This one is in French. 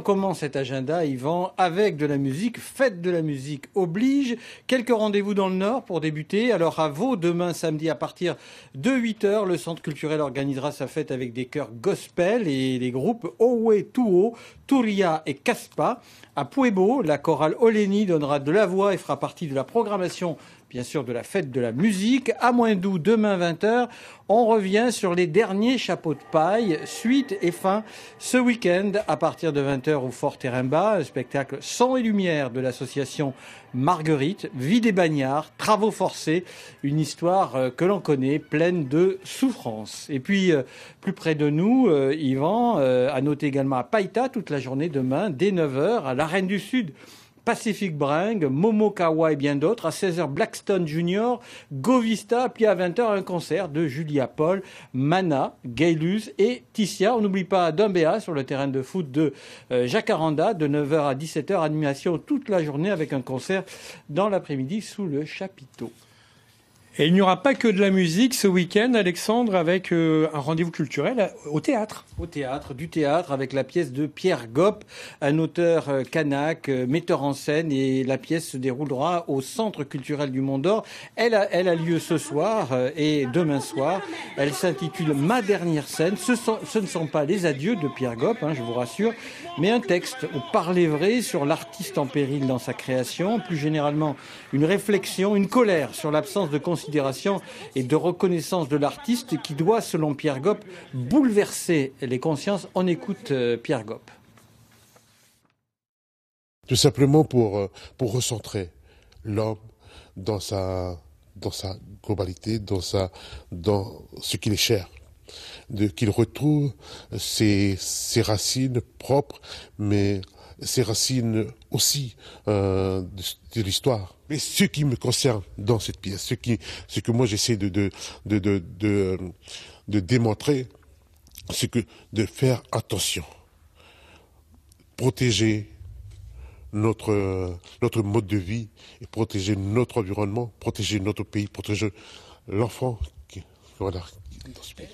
on commence cet agenda, Yvan, avec de la musique. Fête de la musique oblige. Quelques rendez-vous dans le Nord pour débuter. Alors à Vaud, demain samedi à partir de 8h, le Centre culturel organisera sa fête avec des chœurs gospel et les groupes Owe Tuo, Turia et Caspa. À Puebo, la chorale Olénie donnera de la voix et fera partie de la programmation, bien sûr, de la fête de la musique. À Moindou, demain 20h, on revient sur les derniers chapeaux de paille. Suite et fin ce week-end à partir de 20h au Fort Terrimba, un spectacle son et lumière de l'association Marguerite, vie des bagnards, travaux forcés, une histoire que l'on connaît, pleine de souffrance. Et puis, plus près de nous, Yvan, à noter également à Païta, toute la journée demain, dès 9h, à l'Arène du Sud, Pacific Bring, Momokawa et bien d'autres. À 16h, Blackstone Junior, Govista, puis à 20h, un concert de Julia Paul, Mana, Gaylus et Tissia. On n'oublie pas Dumbéa sur le terrain de foot de Jacaranda, de 9h à 17h, animation toute la journée avec un concert dans l'après-midi sous le chapiteau. Et il n'y aura pas que de la musique ce week-end, Alexandre, avec un rendez-vous culturel au théâtre. Au théâtre, du théâtre, avec la pièce de Pierre Gopp, un auteur kanak, metteur en scène, et la pièce se déroulera au Centre culturel du Mont d'Or. Elle a lieu ce soir et demain soir. Elle s'intitule Ma dernière scène. Ce ne sont pas les adieux de Pierre Gopp, je vous rassure, mais un texte au parler vrai sur l'artiste en péril dans sa création, plus généralement une réflexion, une colère sur l'absence de considération et de reconnaissance de l'artiste qui doit, selon Pierre Gopp, bouleverser les consciences. On écoute Pierre Gopp. Tout simplement pour recentrer l'homme dans sa globalité, dans ce qu'il est cher. Qu'il retrouve ses racines propres, mais ses racines aussi de l'histoire. Mais ce qui me concerne dans cette pièce, ce que moi j'essaie de démontrer, c'est que de faire attention, protéger notre mode de vie, et protéger notre environnement, protéger notre pays, protéger l'enfant dans ce pays.